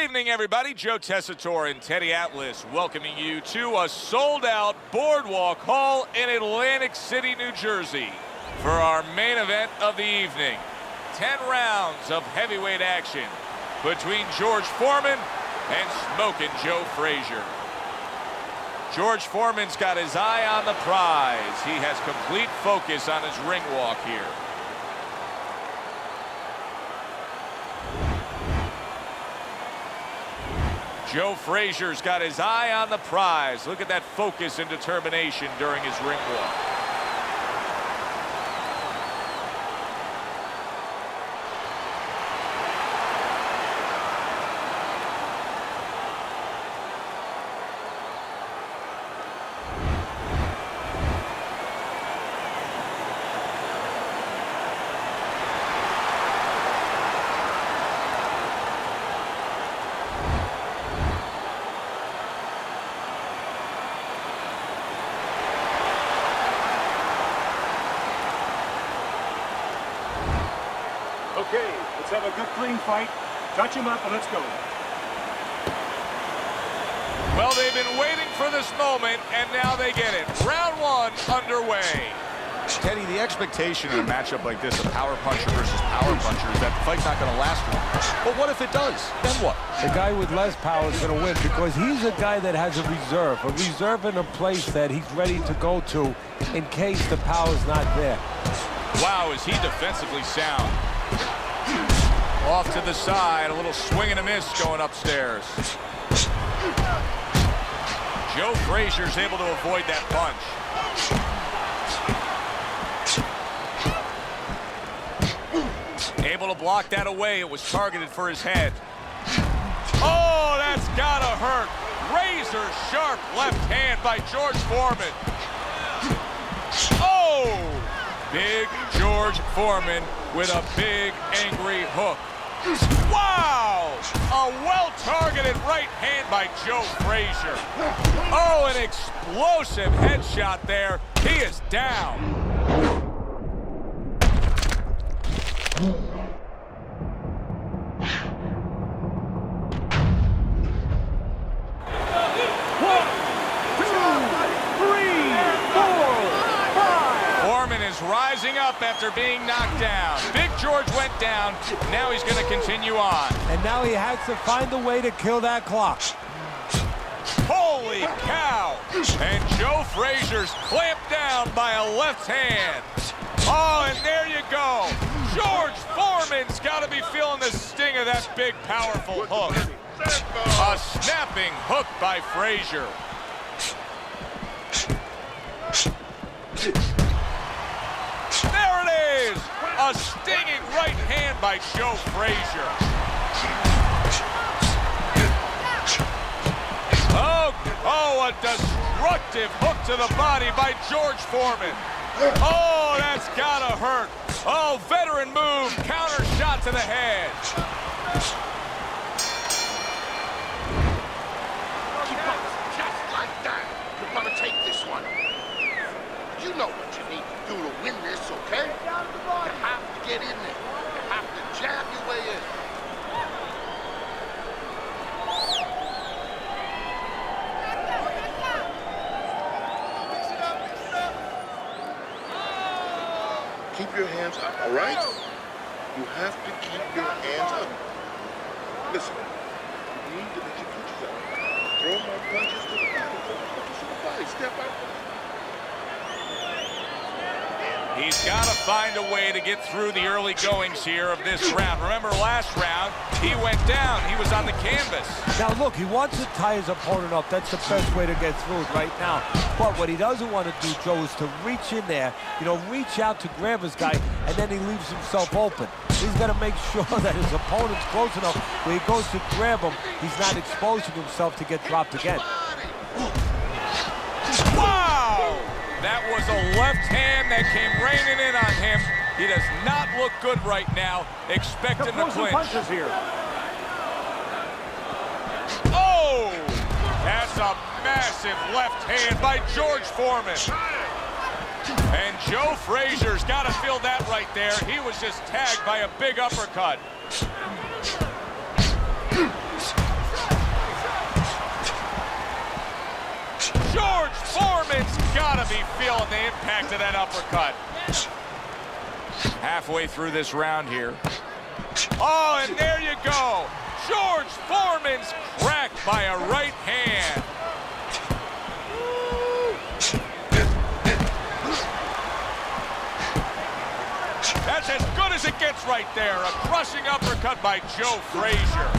evening, everybody. Joe Tessitore and Teddy Atlas welcoming you to a sold-out Boardwalk Hall in Atlantic City, New Jersey for our main event of the evening. 10 rounds of heavyweight action between George Foreman and Smokin' Joe Frazier. George Foreman's got his eye on the prize. He has complete focus on his ring walk here. Joe Frazier's got his eye on the prize. Look at that focus and determination during his ring walk. Okay, let's have a good clean fight. Touch him up and let's go. Well, they've been waiting for this moment, and now they get it. Round one underway. Teddy, the expectation in a matchup like this, a power puncher versus power puncher, is that the fight's not going to last long. But what if it does? Then what? The guy with less power is going to win because he's a guy that has a reserve in a place that he's ready to go to in case the power's not there. Wow, is he defensively sound. Off to the side, a little swing and a miss going upstairs. Joe Frazier's able to avoid that punch. Able to block that away. It was targeted for his head. Oh, that's gotta hurt. Razor sharp left hand by George Foreman. Oh! Big George Foreman with a big angry hook. Wow! A well-targeted right hand by Joe Frazier. Oh, an explosive headshot there. He is down. Rising up after being knocked down. Big George went down. Now he's going to continue on. And now he has to find a way to kill that clock. Holy cow! And Joe Frazier's clamped down by a left hand. Oh, and there you go. George Foreman's got to be feeling the sting of that big, powerful hook. A snapping hook by Frazier. There it is! A stinging right hand by Joe Frazier. Oh, a destructive hook to the body by George Foreman. Oh, that's gotta hurt. Oh, veteran move, counter shot to the head. Just like that. You're gonna take this one. You know what you need to do to win this, okay? You have to get in there. You have to jab your way in. Keep your hands up, all right? You have to keep your hands up. Listen, you need to let your punches out. Throw more punches to the body. Throw more punches to the body. Step out. He's got to find a way to get through the early goings here of this round. Remember last round, he went down. He was on the canvas. Now, look, he wants to tie his opponent up. That's the best way to get through it right now. But what he doesn't want to do, Joe, is to reach in there, reach out to grab his guy, and then he leaves himself open. He's got to make sure that his opponent's close enough where he goes to grab him, he's not exposing himself to get dropped again. Wow! That was a left hand that came raining in on him. He does not look good right now. Expect him to clinch. Punches here. Oh! That's a massive left hand by George Foreman. And Joe Frazier's got to feel that right there. He was just tagged by a big uppercut. gotta be feeling the impact of that uppercut. Halfway through this round here. Oh, and there you go. George Foreman's cracked by a right hand. That's as good as it gets right there. A crushing uppercut by Joe Frazier.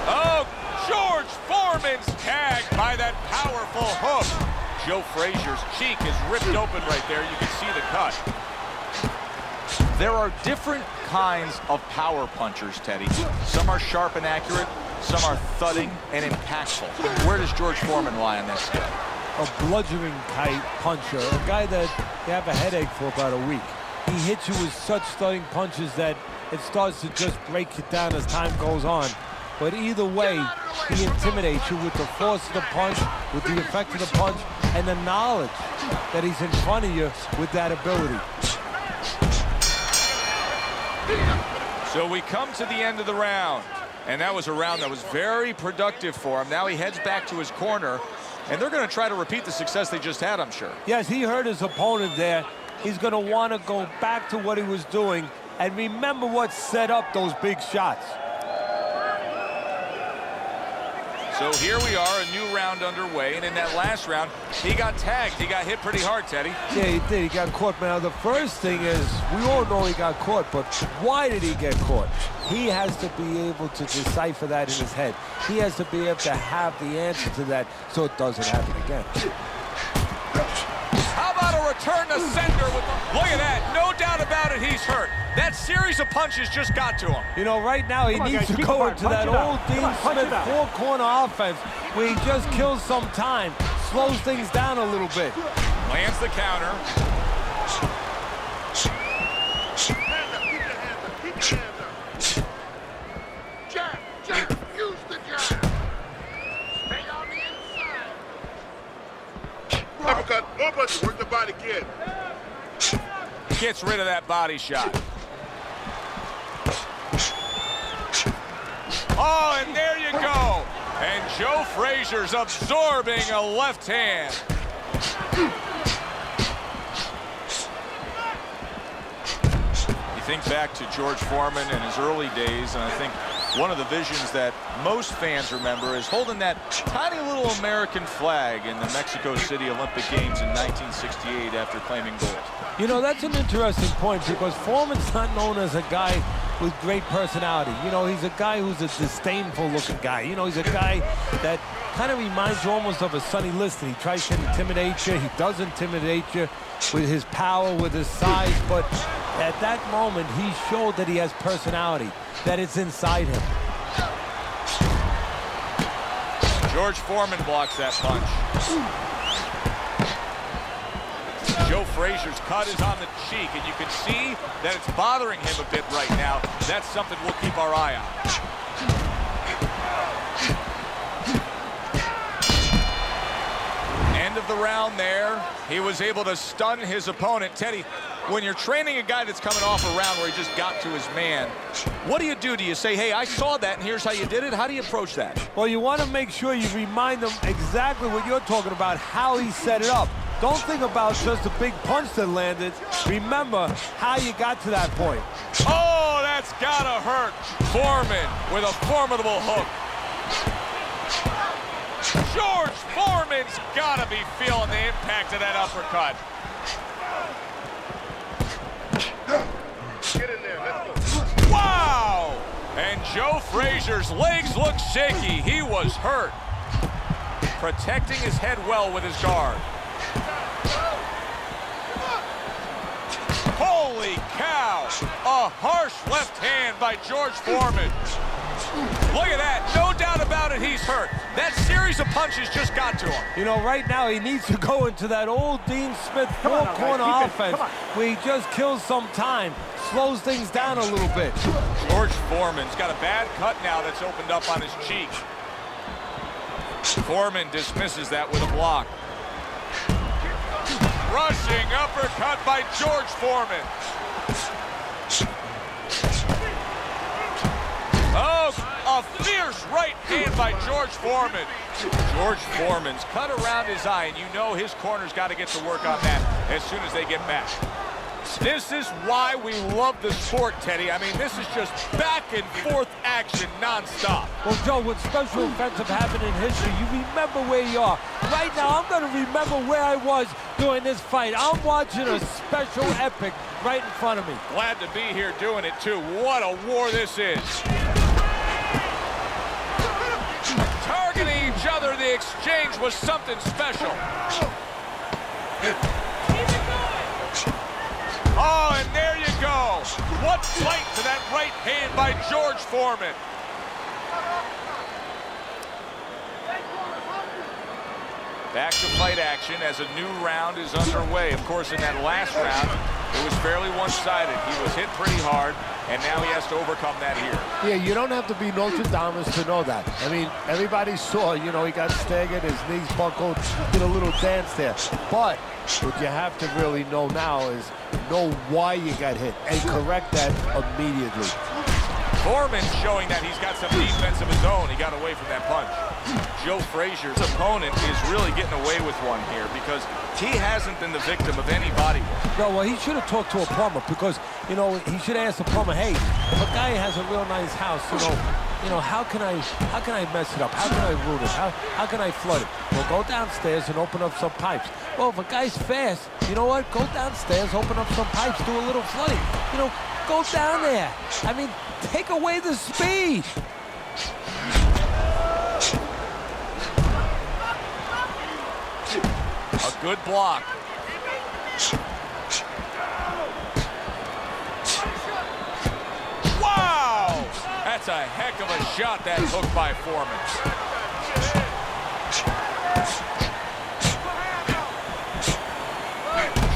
Oh, George Foreman's tagged by that powerful hook. Joe Frazier's cheek is ripped open right there. You can see the cut. There are different kinds of power punchers, Teddy. Some are sharp and accurate. Some are thudding and impactful. Where does George Foreman lie on that scale? A bludgeoning type puncher, a guy that you have a headache for about a week. He hits you with such thudding punches that it starts to just break you down as time goes on. But either way, he intimidates you with the force of the punch, with the effect of the punch, and the knowledge that he's in front of you with that ability. So we come to the end of the round, and that was a round that was very productive for him. Now he heads back to his corner, and they're going to try to repeat the success they just had, I'm sure. Yes, he hurt his opponent there. He's going to want to go back to what he was doing and remember what set up those big shots. So here we are, a new round underway, and in that last round, he got tagged. He got hit pretty hard, Teddy. Yeah, he did. He got caught. Now, the first thing is, we all know he got caught, but why did he get caught? He has to be able to decipher that in his head. He has to be able to have the answer to that so it doesn't happen again. How about a return to sender with the... Look at that. No doubt about it, he's hurt. That series of punches just got to him. You know, right now he needs to go into that old Dean Smith four-corner offense where he just kills some time, slows things down a little bit. Lands the counter. Hands up, keep your hands up, keep your hands up. Jab, jab, use the jab. Stay on the inside. Uppercut, more punches, work the body, kid. Gets rid of that body shot. Oh, and there you go. And Joe Frazier's absorbing a left hand. You think back to George Foreman in his early days, and I think one of the visions that most fans remember is holding that tiny little American flag in the Mexico City Olympic Games in 1968 after claiming gold. You know, that's an interesting point because Foreman's not known as a guy with great personality. You know, he's a guy who's a disdainful-looking guy. You know, he's a guy that kind of reminds you almost of a Sonny Liston. He tries to intimidate you. He does intimidate you with his power, with his size, but at that moment, he showed that he has personality, that it's inside him. George Foreman blocks that punch. Joe Frazier's cut is on the cheek, and you can see that it's bothering him a bit right now. That's something we'll keep our eye on. End of the round there. He was able to stun his opponent. Teddy, when you're training a guy that's coming off a round where he just got to his man, what do you do? Do you say, hey, I saw that, and here's how you did it? How do you approach that? Well, you want to make sure you remind them exactly what you're talking about, how he set it up. Don't think about just the big punch that landed. Remember how you got to that point. Oh, that's gotta hurt. Foreman with a formidable hook. George Foreman's gotta be feeling the impact of that uppercut. Get in there, let's go. Wow! And Joe Frazier's legs look shaky. He was hurt. Protecting his head well with his guard. Holy cow! A harsh left hand by George Foreman. Look at that. No doubt about it, he's hurt. That series of punches just got to him. You know, right now he needs to go into that old Dean Smith four-corner offense where he just kills some time, slows things down a little bit. George Foreman's got a bad cut now that's opened up on his cheek. Foreman dismisses that with a block. Rushing uppercut by George Foreman. Oh, a fierce Nice right hand by George Foreman. George Foreman's cut around his eye, and you know his corner's got to get to work on that as soon as they get back. This is why we love the sport, Teddy. I mean, this is just back and forth action nonstop. Well, Joe, with special events have happened in history, you remember where you are. Right now, I'm going to remember where I was during this fight. I'm watching a special epic right in front of me. Glad to be here doing it, too. What a war this is. Targeting each other, the exchange was something special. Oh, and there you go. What fight to that right hand by George Foreman. Back to fight action as a new round is underway. Of course, in that last round, it was fairly one-sided. He was hit pretty hard, and now he has to overcome that here. Yeah, you don't have to be Nostradamus to know that. I mean, everybody saw, you know, he got staggered, his knees buckled, did a little dance there. But what you have to really know now is know why you got hit and correct that immediately. Foreman showing that he's got some defense of his own. He got away from that punch. Joe Frazier's opponent is really getting away with one here because he hasn't been the victim of any body work. No, well, he should have talked to a plumber because, you know, he should have asked the plumber, hey, if a guy has a real nice house, you know, how can I mess it up? How can I ruin it? How can I flood it? Well, go downstairs and open up some pipes. Well, if a guy's fast, you know what? Go downstairs, open up some pipes, do a little flooding. You know, go down there. I mean, take away the speed. A good block. Wow! That's a heck of a shot that hook by Foreman.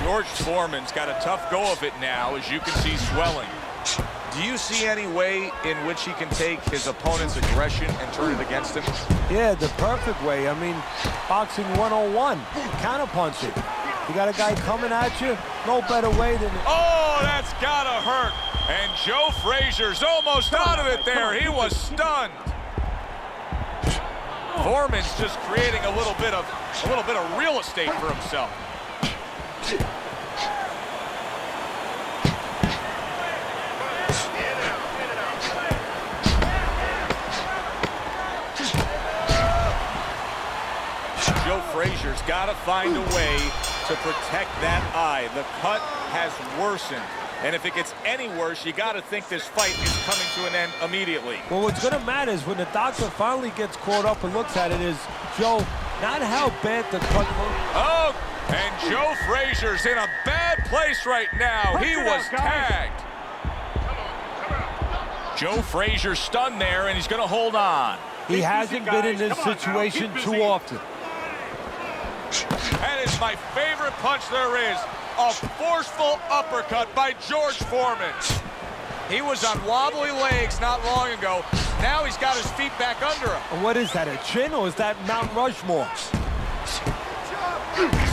George Foreman's got a tough go of it now, as you can see swelling. Do you see any way in which he can take his opponent's aggression and turn it against him? Yeah, the perfect way. I mean, boxing 101, counterpunching. You got a guy coming at you, no better way than... Oh, that's gotta hurt. And Joe Frazier's almost out of it there. He was stunned. Foreman's just creating a little bit of real estate for himself. Joe Frazier's got to find a way to protect that eye. The cut has worsened. And if it gets any worse, you got to think this fight is coming to an end immediately. Well, what's going to matter is when the doctor finally gets caught up and looks at it is, Joe, not how bad the cut was. Oh, and Joe Frazier's in a bad place right now. He was tagged. Joe Frazier stunned there, and he's going to hold on. He hasn't been in this situation too often. That is my favorite punch there is. A forceful uppercut by George Foreman. He was on wobbly legs not long ago. Now he's got his feet back under him. What is that, a chin, or is that Mount Rushmore?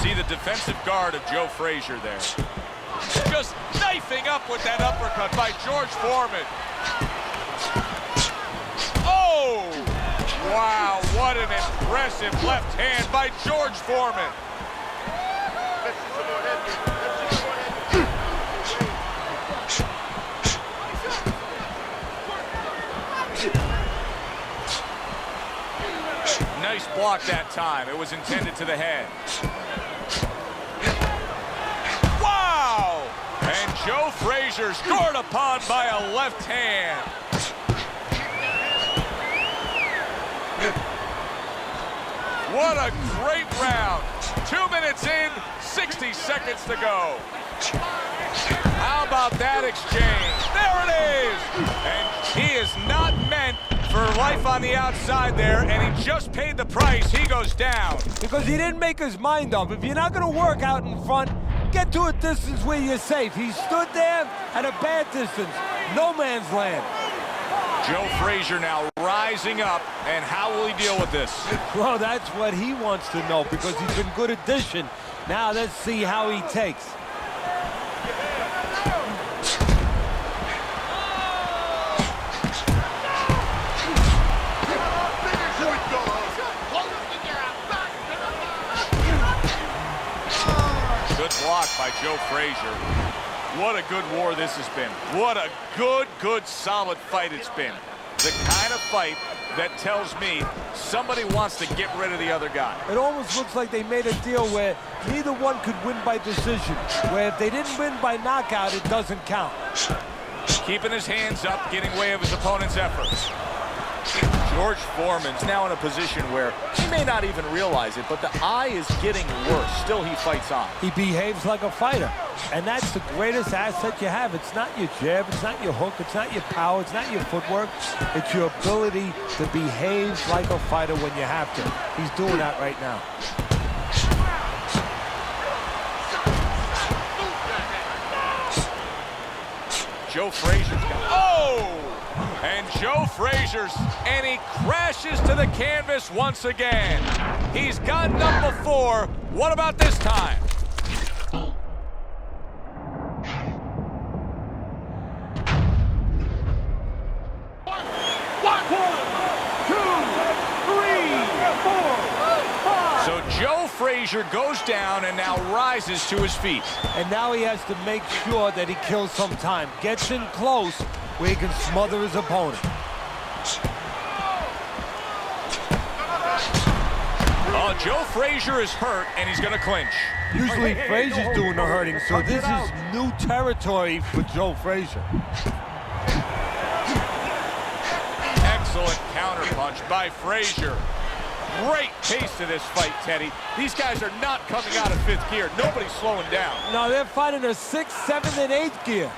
See the defensive guard of Joe Frazier there. Just knifing up with that uppercut by George Foreman. Oh! Wow, what an impressive left hand by George Foreman. Nice block that time. It was intended to the head. Wow! And Joe Frazier scored upon by a left hand. What a great round. 2 minutes in, 60 seconds to go. How about that exchange? There it is! And he is not meant for life on the outside there, and he just paid the price. He goes down. Because he didn't make his mind up. If you're not going to work out in front, get to a distance where you're safe. He stood there at a bad distance. No man's land. Joe Frazier now rising up, and how will he deal with this? Well, that's what he wants to know, because he's been good addition. Now let's see how he takes. by Joe Frazier. What a good war this has been. What a good, solid fight it's been. The kind of fight that tells me somebody wants to get rid of the other guy. It almost looks like they made a deal where neither one could win by decision, where if they didn't win by knockout, it doesn't count. Keeping his hands up, getting way of his opponent's efforts. George Foreman's now in a position where he may not even realize it, but the eye is getting worse. Still, he fights on. He behaves like a fighter, and that's the greatest asset you have. It's not your jab, it's not your hook, it's not your power, it's not your footwork. It's your ability to behave like a fighter when you have to. He's doing that right now. Joe Frazier's got, oh! And Joe Frazier's, and he crashes to the canvas once again. He's gotten up before. What about this time? 1, 2, 3, 4, 5. So Joe Frazier goes down and now rises to his feet. And now he has to make sure that he kills some time. Gets in close where he can smother his opponent. Oh, Joe Frazier is hurt, and he's going to clinch. Usually Frazier's doing the hurting, so this is new territory for Joe Frazier. Excellent counterpunch by Frazier. Great pace to this fight, Teddy. These guys are not coming out of fifth gear. Nobody's slowing down. No, they're fighting a 6th, 7th, and 8th gear.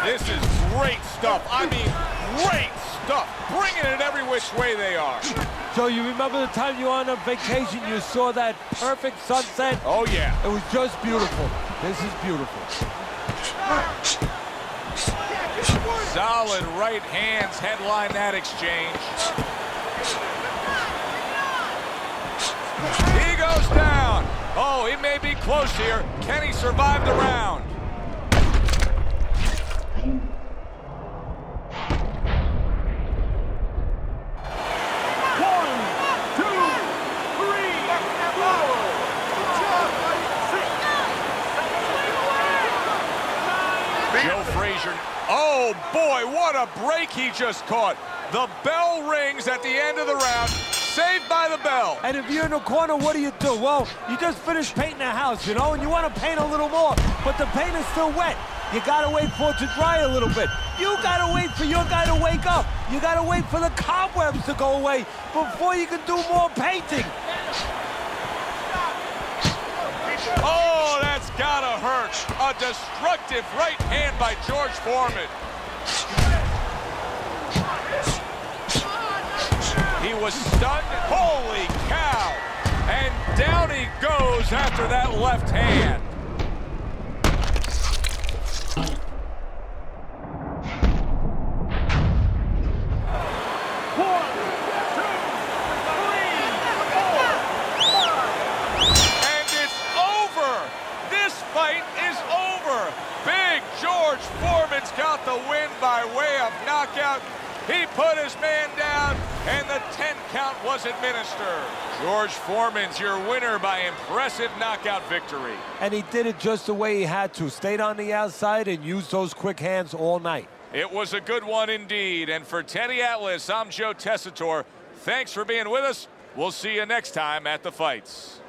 This is great stuff. I mean, great stuff. Bringing it every which way they are. So you remember the time you were on a vacation, you saw that perfect sunset? Oh, yeah. It was just beautiful. This is beautiful. Solid right hands headline that exchange. He goes down. Oh, it may be close here. Can he survive the round? Joe Frazier. Oh, boy, what a break he just caught. The bell rings at the end of the round. Saved by the bell. And if you're in the corner, what do? Well, you just finished painting a house, you know, and you want to paint a little more, but the paint is still wet. You got to wait for it to dry a little bit. You got to wait for your guy to wake up. You got to wait for the cobwebs to go away before you can do more painting. Oh, that's gotta hurt. A destructive right hand by George Foreman. He was stunned. Holy cow. And down he goes after that left hand. George Foreman's got the win by way of knockout. He put his man down, and the 10 count was administered. George Foreman's your winner by impressive knockout victory. And he did it just the way he had to. Stayed on the outside and used those quick hands all night. It was a good one indeed. And for Teddy Atlas, I'm Joe Tessitore. Thanks for being with us. We'll see you next time at the fights.